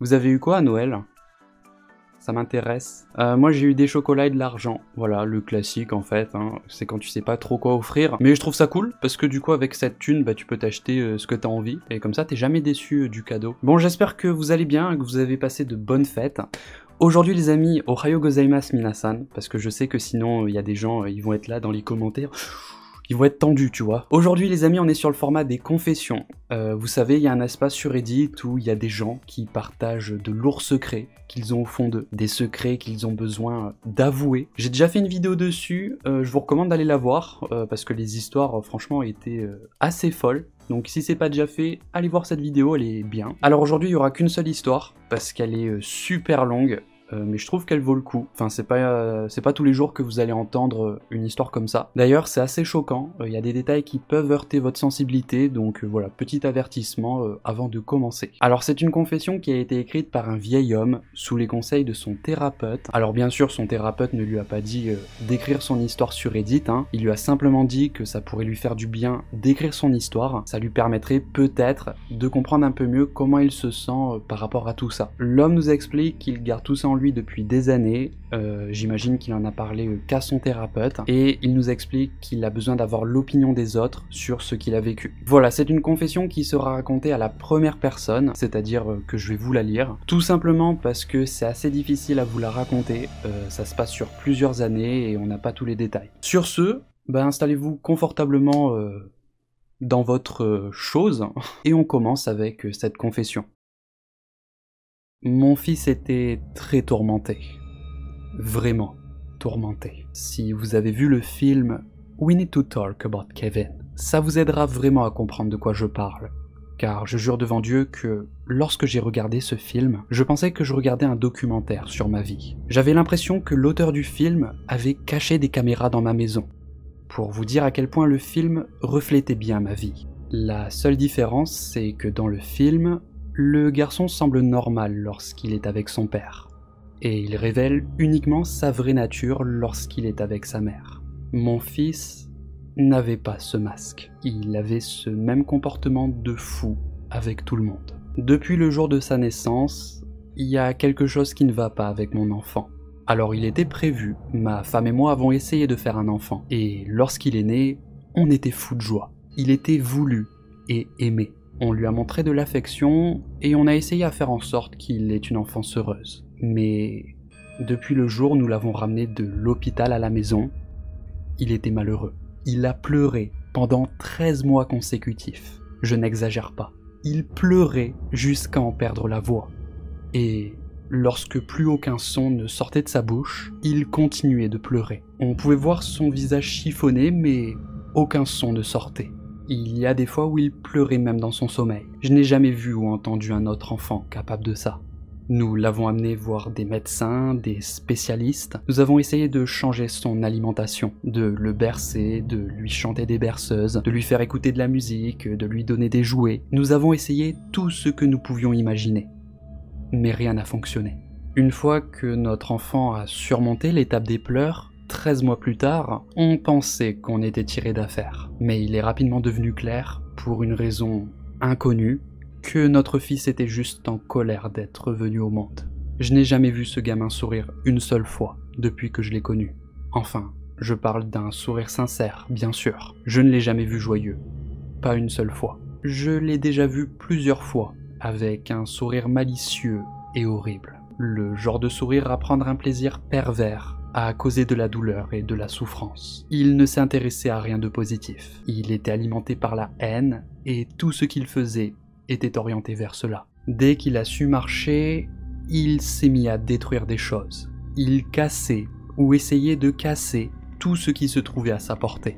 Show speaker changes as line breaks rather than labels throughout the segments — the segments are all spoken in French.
Vous avez eu quoi à Noël? Ça m'intéresse. Moi j'ai eu des chocolats et de l'argent. Voilà, le classique en fait, hein. C'est quand tu sais pas trop quoi offrir. Mais je trouve ça cool, parce que du coup avec cette thune, bah tu peux t'acheter ce que t'as envie. Et comme ça t'es jamais déçu du cadeau. Bon, j'espère que vous allez bien, que vous avez passé de bonnes fêtes. Aujourd'hui les amis, Ohayo gozaimasu minasan, parce que je sais que sinon il y a des gens, ils vont être là dans les commentaires. Ils vont être tendus, tu vois. Aujourd'hui les amis, on est sur le format des confessions. Vous savez, il y a un espace sur Reddit où il y a des gens qui partagent de lourds secrets qu'ils ont au fond d'eux, des secrets qu'ils ont besoin d'avouer. J'ai déjà fait une vidéo dessus, je vous recommande d'aller la voir, parce que les histoires franchement étaient assez folles. Donc si c'est pas déjà fait, allez voir cette vidéo, elle est bien. Alors aujourd'hui il y aura qu'une seule histoire, parce qu'elle est super longue. Mais je trouve qu'elle vaut le coup. Enfin, c'est pas tous les jours que vous allez entendre une histoire comme ça. D'ailleurs, c'est assez choquant. Il y a des détails qui peuvent heurter votre sensibilité, donc voilà, petit avertissement avant de commencer. Alors, c'est une confession qui a été écrite par un vieil homme sous les conseils de son thérapeute. Alors, bien sûr, son thérapeute ne lui a pas dit d'écrire son histoire sur Reddit, hein. Il lui a simplement dit que ça pourrait lui faire du bien d'écrire son histoire. Ça lui permettrait peut-être de comprendre un peu mieux comment il se sent par rapport à tout ça. L'homme nous explique qu'il garde tout ça en lui depuis des années, j'imagine qu'il en a parlé qu'à son thérapeute, et il nous explique qu'il a besoin d'avoir l'opinion des autres sur ce qu'il a vécu. Voilà, c'est une confession qui sera racontée à la première personne, c'est-à-dire que je vais vous la lire, tout simplement parce que c'est assez difficile à vous la raconter, ça se passe sur plusieurs années et on n'a pas tous les détails. Sur ce, installez-vous confortablement dans votre chose, et on commence avec cette confession. Mon fils était très tourmenté. Vraiment tourmenté. Si vous avez vu le film We Need to Talk About Kevin, ça vous aidera vraiment à comprendre de quoi je parle. Car je jure devant Dieu que lorsque j'ai regardé ce film, je pensais que je regardais un documentaire sur ma vie. J'avais l'impression que l'auteur du film avait caché des caméras dans ma maison, pour vous dire à quel point le film reflétait bien ma vie. La seule différence, c'est que dans le film, le garçon semble normal lorsqu'il est avec son père, et il révèle uniquement sa vraie nature lorsqu'il est avec sa mère. Mon fils n'avait pas ce masque, il avait ce même comportement de fou avec tout le monde. Depuis le jour de sa naissance, il y a quelque chose qui ne va pas avec mon enfant. Alors il était prévu, ma femme et moi avons essayé de faire un enfant, et lorsqu'il est né, on était fous de joie. Il était voulu et aimé. On lui a montré de l'affection et on a essayé à faire en sorte qu'il ait une enfance heureuse. Mais depuis le jour où nous l'avons ramené de l'hôpital à la maison, il était malheureux. Il a pleuré pendant 13 mois consécutifs. Je n'exagère pas. Il pleurait jusqu'à en perdre la voix. Et lorsque plus aucun son ne sortait de sa bouche, il continuait de pleurer. On pouvait voir son visage chiffonné, mais aucun son ne sortait. Il y a des fois où il pleurait même dans son sommeil. Je n'ai jamais vu ou entendu un autre enfant capable de ça. Nous l'avons amené voir des médecins, des spécialistes. Nous avons essayé de changer son alimentation, de le bercer, de lui chanter des berceuses, de lui faire écouter de la musique, de lui donner des jouets. Nous avons essayé tout ce que nous pouvions imaginer. Mais rien n'a fonctionné. Une fois que notre enfant a surmonté l'étape des pleurs, 13 mois plus tard, on pensait qu'on était tiré d'affaire. Mais il est rapidement devenu clair, pour une raison inconnue, que notre fils était juste en colère d'être venu au monde. Je n'ai jamais vu ce gamin sourire une seule fois depuis que je l'ai connu. Enfin, je parle d'un sourire sincère, bien sûr. Je ne l'ai jamais vu joyeux. Pas une seule fois. Je l'ai déjà vu plusieurs fois, avec un sourire malicieux et horrible. Le genre de sourire à prendre un plaisir pervers, à causer de la douleur et de la souffrance. Il ne s'intéressait à rien de positif. Il était alimenté par la haine et tout ce qu'il faisait était orienté vers cela. Dès qu'il a su marcher, il s'est mis à détruire des choses. Il cassait ou essayait de casser tout ce qui se trouvait à sa portée,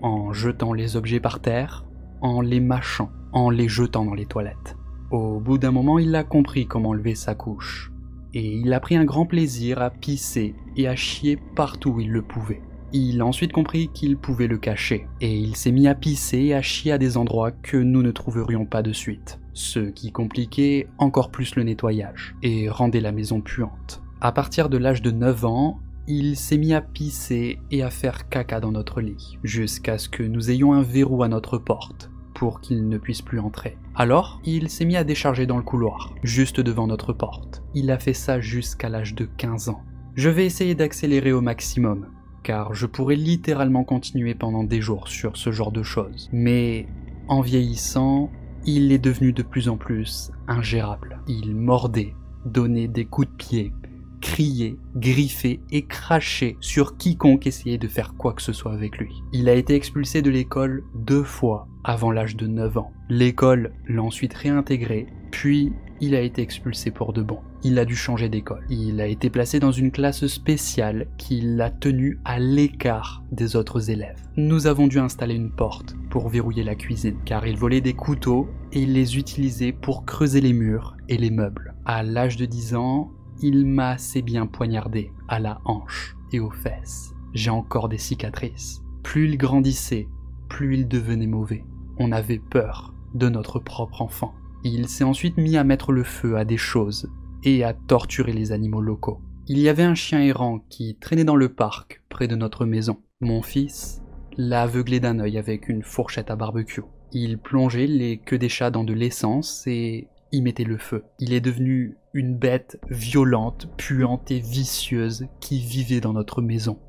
en jetant les objets par terre, en les mâchant, en les jetant dans les toilettes. Au bout d'un moment, il a compris comment lever sa couche. Et il a pris un grand plaisir à pisser et à chier partout où il le pouvait. Il a ensuite compris qu'il pouvait le cacher, et il s'est mis à pisser et à chier à des endroits que nous ne trouverions pas de suite, ce qui compliquait encore plus le nettoyage, et rendait la maison puante. À partir de l'âge de 9 ans, il s'est mis à pisser et à faire caca dans notre lit, jusqu'à ce que nous ayons un verrou à notre porte, pour qu'il ne puisse plus entrer. Alors, il s'est mis à décharger dans le couloir, juste devant notre porte. Il a fait ça jusqu'à l'âge de 15 ans. Je vais essayer d'accélérer au maximum, car je pourrais littéralement continuer pendant des jours sur ce genre de choses. Mais en vieillissant, il est devenu de plus en plus ingérable. Il mordait, donnait des coups de pied, criait, griffait et crachait sur quiconque essayait de faire quoi que ce soit avec lui. Il a été expulsé de l'école 2 fois avant l'âge de 9 ans. L'école l'a ensuite réintégré, puis il a été expulsé pour de bon. Il a dû changer d'école. Il a été placé dans une classe spéciale qui l'a tenu à l'écart des autres élèves. Nous avons dû installer une porte pour verrouiller la cuisine, car il volait des couteaux et il les utilisait pour creuser les murs et les meubles. À l'âge de 10 ans, il m'a assez bien poignardé à la hanche et aux fesses. J'ai encore des cicatrices. Plus il grandissait, plus il devenait mauvais. On avait peur de notre propre enfant. Il s'est ensuite mis à mettre le feu à des choses et à torturer les animaux locaux. Il y avait un chien errant qui traînait dans le parc près de notre maison. Mon fils l'a aveuglé d'un œil avec une fourchette à barbecue. Il plongeait les queues des chats dans de l'essence et y mettait le feu. Il est devenu une bête violente, puante et vicieuse qui vivait dans notre maison.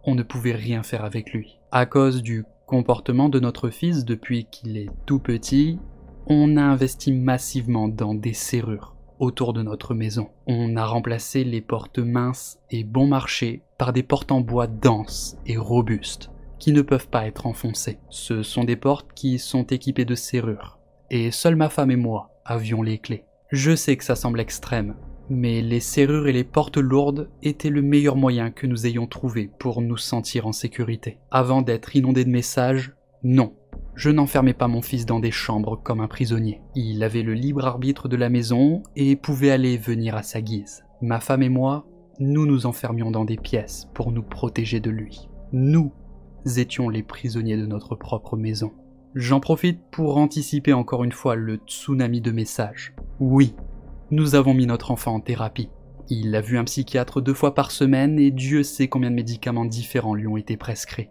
On ne pouvait rien faire avec lui. À cause du comportement de notre fils depuis qu'il est tout petit, on a investi massivement dans des serrures autour de notre maison. On a remplacé les portes minces et bon marché par des portes en bois denses et robustes qui ne peuvent pas être enfoncées. Ce sont des portes qui sont équipées de serrures et seule ma femme et moi avions les clés. Je sais que ça semble extrême, mais les serrures et les portes lourdes étaient le meilleur moyen que nous ayons trouvé pour nous sentir en sécurité. Avant d'être inondé de messages, non. Je n'enfermais pas mon fils dans des chambres comme un prisonnier. Il avait le libre arbitre de la maison et pouvait aller et venir à sa guise. Ma femme et moi, nous nous enfermions dans des pièces pour nous protéger de lui. Nous étions les prisonniers de notre propre maison. J'en profite pour anticiper encore une fois le tsunami de messages. Oui, nous avons mis notre enfant en thérapie. Il a vu un psychiatre 2 fois par semaine et Dieu sait combien de médicaments différents lui ont été prescrits.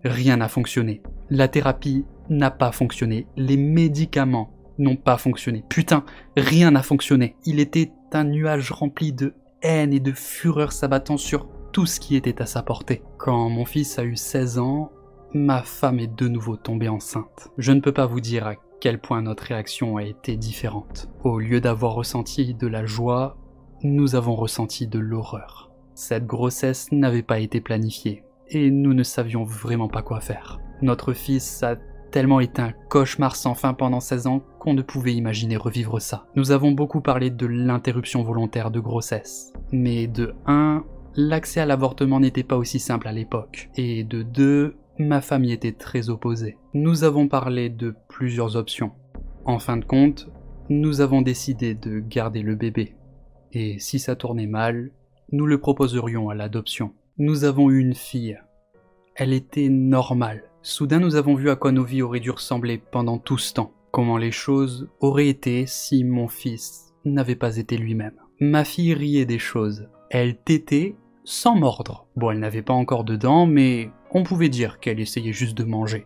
Rien n'a fonctionné. La thérapie n'a pas fonctionné. Les médicaments n'ont pas fonctionné. Putain, rien n'a fonctionné. Il était un nuage rempli de haine et de fureur s'abattant sur tout ce qui était à sa portée. Quand mon fils a eu 16 ans, ma femme est de nouveau tombée enceinte. Je ne peux pas vous dire à quel point notre réaction a été différente. Au lieu d'avoir ressenti de la joie, nous avons ressenti de l'horreur. Cette grossesse n'avait pas été planifiée, et nous ne savions vraiment pas quoi faire. Notre fils a tellement été un cauchemar sans fin pendant 16 ans qu'on ne pouvait imaginer revivre ça. Nous avons beaucoup parlé de l'interruption volontaire de grossesse, mais de 1, l'accès à l'avortement n'était pas aussi simple à l'époque, et de 2, ma famille était très opposée. Nous avons parlé de plusieurs options. En fin de compte, nous avons décidé de garder le bébé. Et si ça tournait mal, nous le proposerions à l'adoption. Nous avons eu une fille. Elle était normale. Soudain, nous avons vu à quoi nos vies auraient dû ressembler pendant tout ce temps. Comment les choses auraient été si mon fils n'avait pas été lui-même. Ma fille riait des choses. Elle tétait sans mordre. Bon, elle n'avait pas encore de dents, mais on pouvait dire qu'elle essayait juste de manger,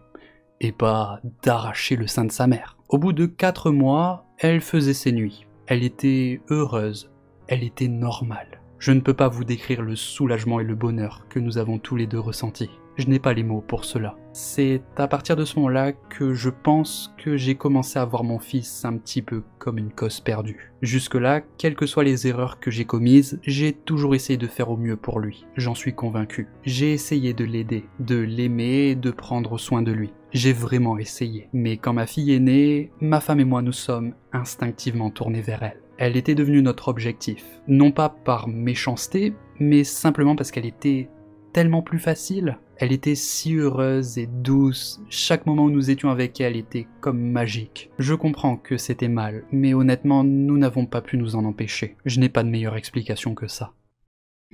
et pas d'arracher le sein de sa mère. Au bout de 4 mois, elle faisait ses nuits. Elle était heureuse, elle était normale. Je ne peux pas vous décrire le soulagement et le bonheur que nous avons tous les deux ressentis. Je n'ai pas les mots pour cela. C'est à partir de ce moment-là que je pense que j'ai commencé à voir mon fils un petit peu comme une cause perdue. Jusque-là, quelles que soient les erreurs que j'ai commises, j'ai toujours essayé de faire au mieux pour lui. J'en suis convaincu. J'ai essayé de l'aider, de l'aimer et de prendre soin de lui. J'ai vraiment essayé. Mais quand ma fille est née, ma femme et moi nous sommes instinctivement tournés vers elle. Elle était devenue notre objectif. Non pas par méchanceté, mais simplement parce qu'elle était tellement plus facile. Elle était si heureuse et douce, chaque moment où nous étions avec elle était comme magique. Je comprends que c'était mal, mais honnêtement, nous n'avons pas pu nous en empêcher. Je n'ai pas de meilleure explication que ça.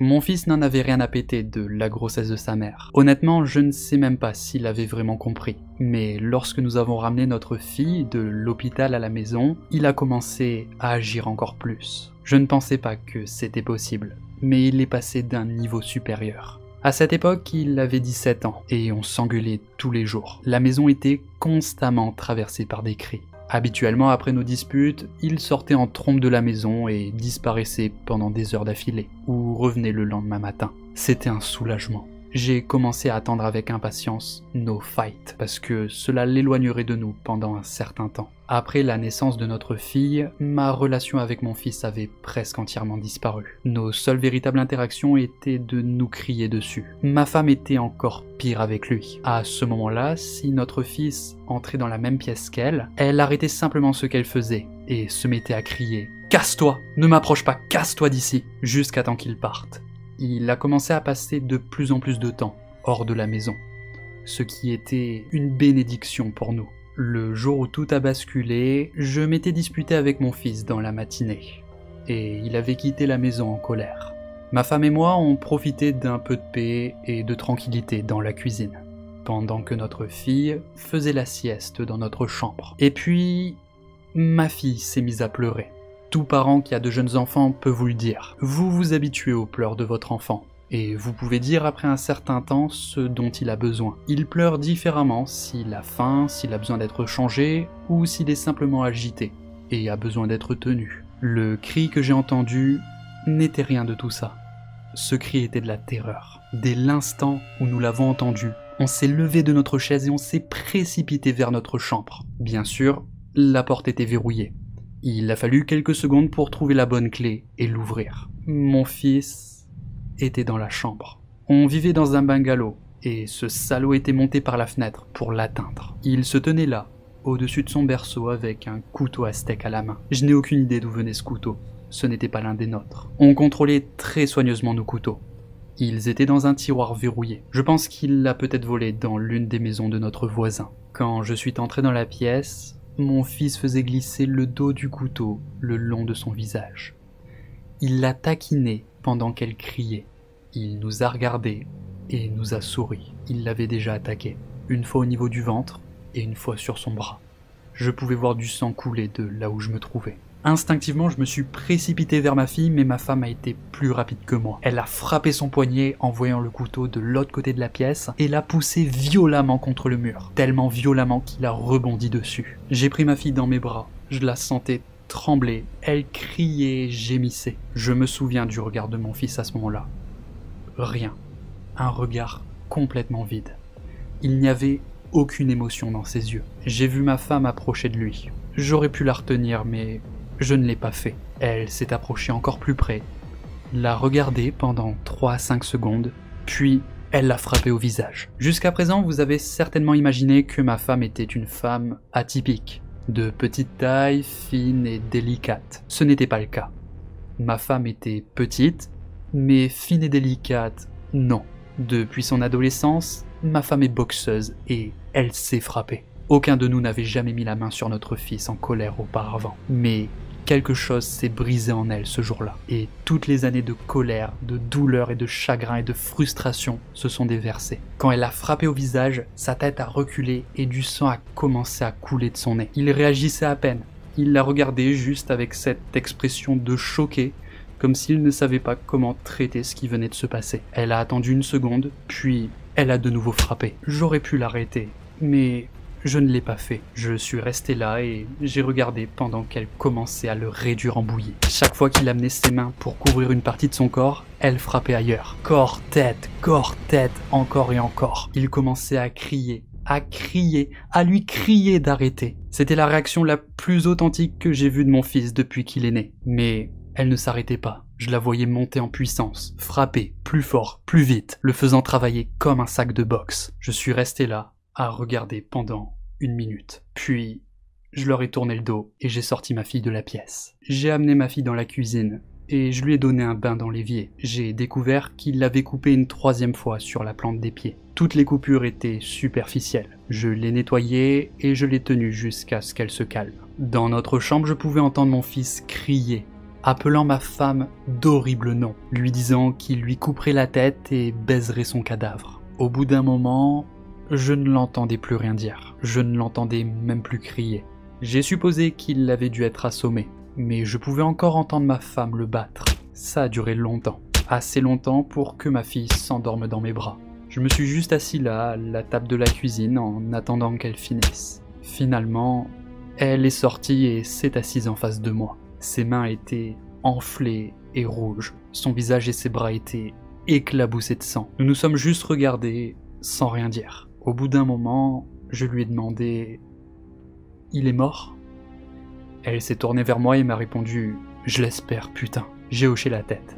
Mon fils n'en avait rien à péter de la grossesse de sa mère. Honnêtement, je ne sais même pas s'il avait vraiment compris. Mais lorsque nous avons ramené notre fille de l'hôpital à la maison, il a commencé à agir encore plus. Je ne pensais pas que c'était possible, mais il est passé d'un niveau supérieur. À cette époque, il avait 17 ans et on s'engueulait tous les jours. La maison était constamment traversée par des cris. Habituellement, après nos disputes, il sortait en trompe de la maison et disparaissait pendant des heures d'affilée, ou revenait le lendemain matin. C'était un soulagement. J'ai commencé à attendre avec impatience nos fights, parce que cela l'éloignerait de nous pendant un certain temps. Après la naissance de notre fille, ma relation avec mon fils avait presque entièrement disparu. Nos seules véritables interactions étaient de nous crier dessus. Ma femme était encore pire avec lui. À ce moment-là, si notre fils entrait dans la même pièce qu'elle, elle arrêtait simplement ce qu'elle faisait et se mettait à crier « Casse-toi! Ne m'approche pas! Casse-toi d'ici !» jusqu'à temps qu'il parte. Il a commencé à passer de plus en plus de temps hors de la maison, ce qui était une bénédiction pour nous. Le jour où tout a basculé, je m'étais disputé avec mon fils dans la matinée, et il avait quitté la maison en colère. Ma femme et moi on profité d'un peu de paix et de tranquillité dans la cuisine, pendant que notre fille faisait la sieste dans notre chambre. Et puis, ma fille s'est mise à pleurer. Tout parent qui a de jeunes enfants peut vous le dire. Vous vous habituez aux pleurs de votre enfant, et vous pouvez dire après un certain temps ce dont il a besoin. Il pleure différemment s'il a faim, s'il a besoin d'être changé, ou s'il est simplement agité, et a besoin d'être tenu. Le cri que j'ai entendu n'était rien de tout ça. Ce cri était de la terreur. Dès l'instant où nous l'avons entendu, on s'est levé de notre chaise et on s'est précipité vers notre chambre. Bien sûr, la porte était verrouillée. Il a fallu quelques secondes pour trouver la bonne clé et l'ouvrir. Mon fils était dans la chambre. On vivait dans un bungalow et ce salaud était monté par la fenêtre pour l'atteindre. Il se tenait là, au-dessus de son berceau avec un couteau à steak à la main. Je n'ai aucune idée d'où venait ce couteau. Ce n'était pas l'un des nôtres. On contrôlait très soigneusement nos couteaux. Ils étaient dans un tiroir verrouillé. Je pense qu'il l'a peut-être volé dans l'une des maisons de notre voisin. Quand je suis entré dans la pièce, mon fils faisait glisser le dos du couteau le long de son visage. Il l'a taquinée pendant qu'elle criait. Il nous a regardés et nous a souri. Il l'avait déjà attaqué, une fois au niveau du ventre et une fois sur son bras. Je pouvais voir du sang couler de là où je me trouvais. Instinctivement, je me suis précipité vers ma fille, mais ma femme a été plus rapide que moi. Elle a frappé son poignet en voyant le couteau de l'autre côté de la pièce et l'a poussé violemment contre le mur, tellement violemment qu'il a rebondi dessus. J'ai pris ma fille dans mes bras, je la sentais trembler, elle criait, gémissait. Je me souviens du regard de mon fils à ce moment-là. Rien. Un regard complètement vide. Il n'y avait aucune émotion dans ses yeux. J'ai vu ma femme approcher de lui. J'aurais pu la retenir, mais je ne l'ai pas fait. Elle s'est approchée encore plus près, l'a regardé pendant 3 à 5 secondes, puis elle l'a frappé au visage. Jusqu'à présent, vous avez certainement imaginé que ma femme était une femme atypique, de petite taille, fine et délicate. Ce n'était pas le cas. Ma femme était petite, mais fine et délicate, non. Depuis son adolescence, ma femme est boxeuse et elle sait frapper. Aucun de nous n'avait jamais mis la main sur notre fils en colère auparavant. Mais quelque chose s'est brisé en elle ce jour-là. Et toutes les années de colère, de douleur et de chagrin et de frustration se sont déversées. Quand elle l'a frappé au visage, sa tête a reculé et du sang a commencé à couler de son nez. Il réagissait à peine. Il la regardait juste avec cette expression de choqué, comme s'il ne savait pas comment traiter ce qui venait de se passer. Elle a attendu une seconde, puis elle a de nouveau frappé. J'aurais pu l'arrêter, mais je ne l'ai pas fait. Je suis resté là et j'ai regardé pendant qu'elle commençait à le réduire en bouillie. Chaque fois qu'il amenait ses mains pour couvrir une partie de son corps, elle frappait ailleurs. Corps, tête, encore et encore. Il commençait à crier, à lui crier d'arrêter. C'était la réaction la plus authentique que j'ai vue de mon fils depuis qu'il est né. Mais elle ne s'arrêtait pas. Je la voyais monter en puissance, frapper plus fort, plus vite, le faisant travailler comme un sac de boxe. Je suis resté là, à regarder pendant 1 minute. Puis, je leur ai tourné le dos et j'ai sorti ma fille de la pièce. J'ai amené ma fille dans la cuisine et je lui ai donné un bain dans l'évier. J'ai découvert qu'il l'avait coupée une 3e fois sur la plante des pieds. Toutes les coupures étaient superficielles. Je l'ai nettoyée et je l'ai tenue jusqu'à ce qu'elle se calme. Dans notre chambre, je pouvais entendre mon fils crier, appelant ma femme d'horribles noms, lui disant qu'il lui couperait la tête et baiserait son cadavre. Au bout d'un moment, je ne l'entendais plus rien dire. Je ne l'entendais même plus crier. J'ai supposé qu'il avait dû être assommé, mais je pouvais encore entendre ma femme le battre. Ça a duré longtemps, assez longtemps pour que ma fille s'endorme dans mes bras. Je me suis juste assis là, à la table de la cuisine, en attendant qu'elle finisse. Finalement, Elle est sortie et s'est assise en face de moi. Ses mains étaient enflées et rouges. Son visage et ses bras étaient éclaboussés de sang. Nous nous sommes juste regardés sans rien dire. Au bout d'un moment, je lui ai demandé « Il est mort ?» Elle s'est tournée vers moi et m'a répondu « Je l'espère, putain ». J'ai hoché la tête.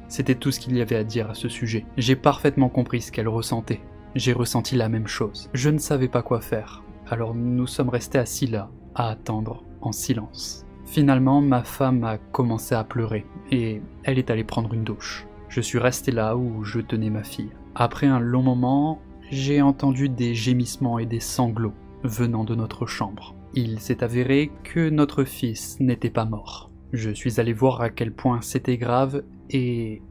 C'était tout ce qu'il y avait à dire à ce sujet. J'ai parfaitement compris ce qu'elle ressentait. J'ai ressenti la même chose. Je ne savais pas quoi faire. Alors nous sommes restés assis là, à attendre, en silence. Finalement, ma femme a commencé à pleurer et elle est allée prendre une douche. Je suis resté là où je tenais ma fille. Après un long moment, j'ai entendu des gémissements et des sanglots venant de notre chambre. Il s'est avéré que notre fils n'était pas mort. Je suis allé voir à quel point c'était grave et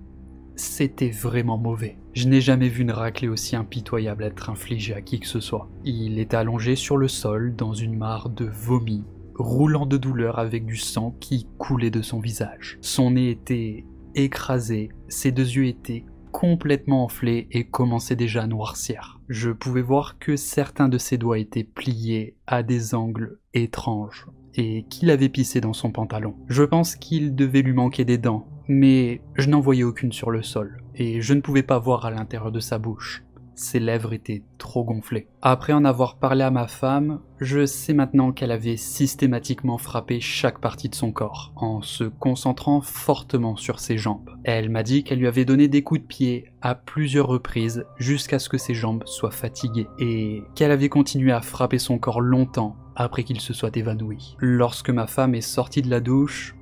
c'était vraiment mauvais. Je n'ai jamais vu une raclée aussi impitoyable être infligée à qui que ce soit. Il était allongé sur le sol dans une mare de vomi, roulant de douleur avec du sang qui coulait de son visage. Son nez était écrasé, ses deux yeux étaient complètement enflés et commençaient déjà à noircir. Je pouvais voir que certains de ses doigts étaient pliés à des angles étranges et qu'il avait pissé dans son pantalon. Je pense qu'il devait lui manquer des dents, mais je n'en voyais aucune sur le sol et je ne pouvais pas voir à l'intérieur de sa bouche. Ses lèvres étaient trop gonflées. Après en avoir parlé à ma femme, je sais maintenant qu'elle avait systématiquement frappé chaque partie de son corps, en se concentrant fortement sur ses jambes. Elle m'a dit qu'elle lui avait donné des coups de pied à plusieurs reprises jusqu'à ce que ses jambes soient fatiguées, et qu'elle avait continué à frapper son corps longtemps après qu'il se soit évanoui. Lorsque ma femme est sortie de la douche,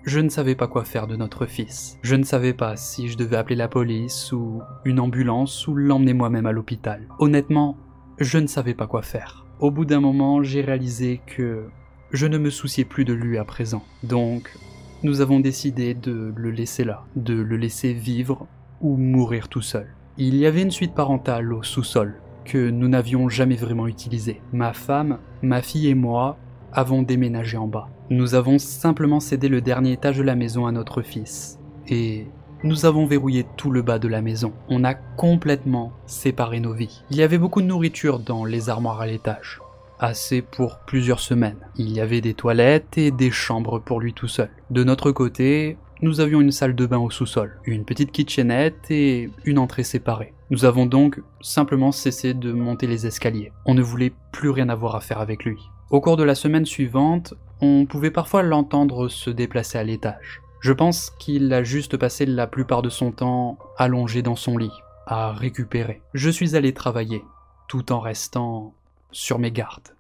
je ne savais pas quoi faire de notre fils. Je ne savais pas si je devais appeler la police ou une ambulance ou l'emmener moi-même à l'hôpital. Honnêtement, je ne savais pas quoi faire. Au bout d'un moment, j'ai réalisé que je ne me souciais plus de lui à présent. Donc, nous avons décidé de le laisser là, de le laisser vivre ou mourir tout seul. Il y avait une suite parentale au sous-sol que nous n'avions jamais vraiment utilisée. Ma femme, ma fille et moi avons déménagé en bas. Nous avons simplement cédé le dernier étage de la maison à notre fils. Et nous avons verrouillé tout le bas de la maison. On a complètement séparé nos vies. Il y avait beaucoup de nourriture dans les armoires à l'étage. Assez pour plusieurs semaines. Il y avait des toilettes et des chambres pour lui tout seul. De notre côté, nous avions une salle de bain au sous-sol, une petite kitchenette et une entrée séparée. Nous avons donc simplement cessé de monter les escaliers. On ne voulait plus rien avoir à faire avec lui. Au cours de la semaine suivante, on pouvait parfois l'entendre se déplacer à l'étage. Je pense qu'il a juste passé la plupart de son temps allongé dans son lit, à récupérer. Je suis allé travailler, tout en restant sur mes gardes,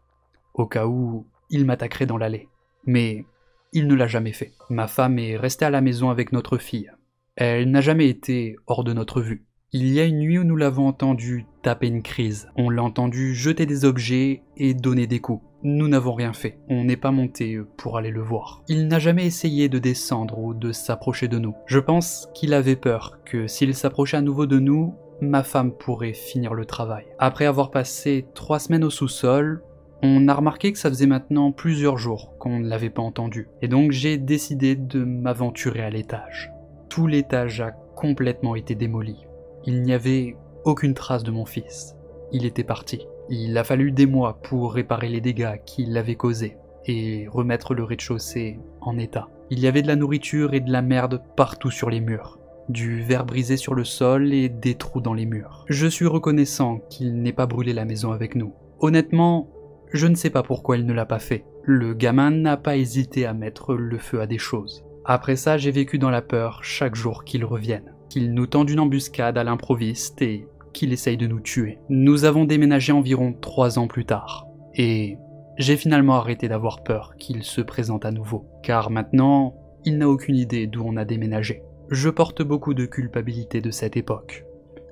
au cas où il m'attaquerait dans l'allée. Mais il ne l'a jamais fait. Ma femme est restée à la maison avec notre fille. Elle n'a jamais été hors de notre vue. Il y a une nuit où nous l'avons entendu taper une crise. On l'a entendu jeter des objets et donner des coups. Nous n'avons rien fait. On n'est pas monté pour aller le voir. Il n'a jamais essayé de descendre ou de s'approcher de nous. Je pense qu'il avait peur que s'il s'approchait à nouveau de nous, ma femme pourrait finir le travail. Après avoir passé 3 semaines au sous-sol, on a remarqué que ça faisait maintenant plusieurs jours qu'on ne l'avait pas entendu. Et donc j'ai décidé de m'aventurer à l'étage. Tout l'étage a complètement été démoli. Il n'y avait aucune trace de mon fils. Il était parti. Il a fallu des mois pour réparer les dégâts qu'il avait causés et remettre le rez-de-chaussée en état. Il y avait de la nourriture et de la merde partout sur les murs, du verre brisé sur le sol et des trous dans les murs. Je suis reconnaissant qu'il n'ait pas brûlé la maison avec nous. Honnêtement, je ne sais pas pourquoi il ne l'a pas fait. Le gamin n'a pas hésité à mettre le feu à des choses. Après ça, j'ai vécu dans la peur chaque jour qu'il revienne, qu'il nous tende une embuscade à l'improviste et qu'il essaye de nous tuer. Nous avons déménagé environ 3 ans plus tard, et j'ai finalement arrêté d'avoir peur qu'il se présente à nouveau, car maintenant, il n'a aucune idée d'où on a déménagé. Je porte beaucoup de culpabilité de cette époque.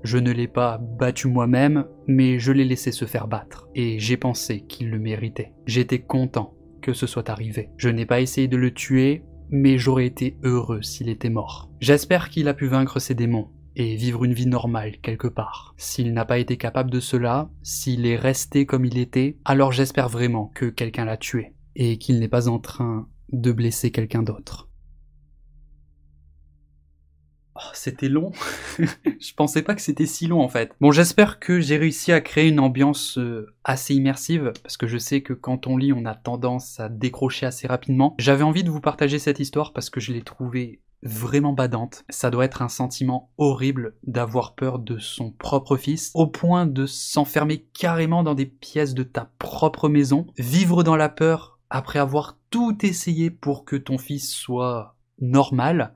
Je ne l'ai pas battu moi-même, mais je l'ai laissé se faire battre, et j'ai pensé qu'il le méritait. J'étais content que ce soit arrivé. Je n'ai pas essayé de le tuer, mais j'aurais été heureux s'il était mort. J'espère qu'il a pu vaincre ses démons, et vivre une vie normale quelque part. S'il n'a pas été capable de cela, s'il est resté comme il était, alors j'espère vraiment que quelqu'un l'a tué, et qu'il n'est pas en train de blesser quelqu'un d'autre. Oh, c'était long. Je pensais pas que c'était si long en fait. Bon, j'espère que j'ai réussi à créer une ambiance assez immersive, parce que je sais que quand on lit, on a tendance à décrocher assez rapidement. J'avais envie de vous partager cette histoire parce que je l'ai trouvée vraiment badante. Ça doit être un sentiment horrible d'avoir peur de son propre fils, au point de s'enfermer carrément dans des pièces de ta propre maison, vivre dans la peur après avoir tout essayé pour que ton fils soit normal,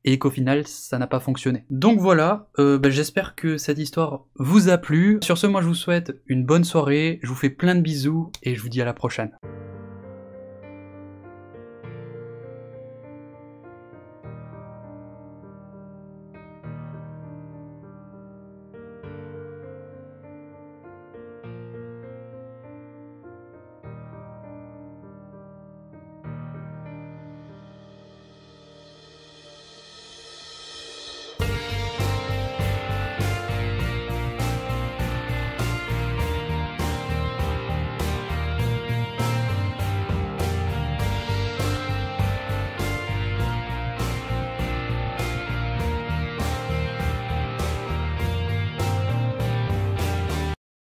et qu'au final ça n'a pas fonctionné. Donc voilà, j'espère que cette histoire vous a plu. Sur ce, moi je vous souhaite une bonne soirée, je vous fais plein de bisous et je vous dis à la prochaine.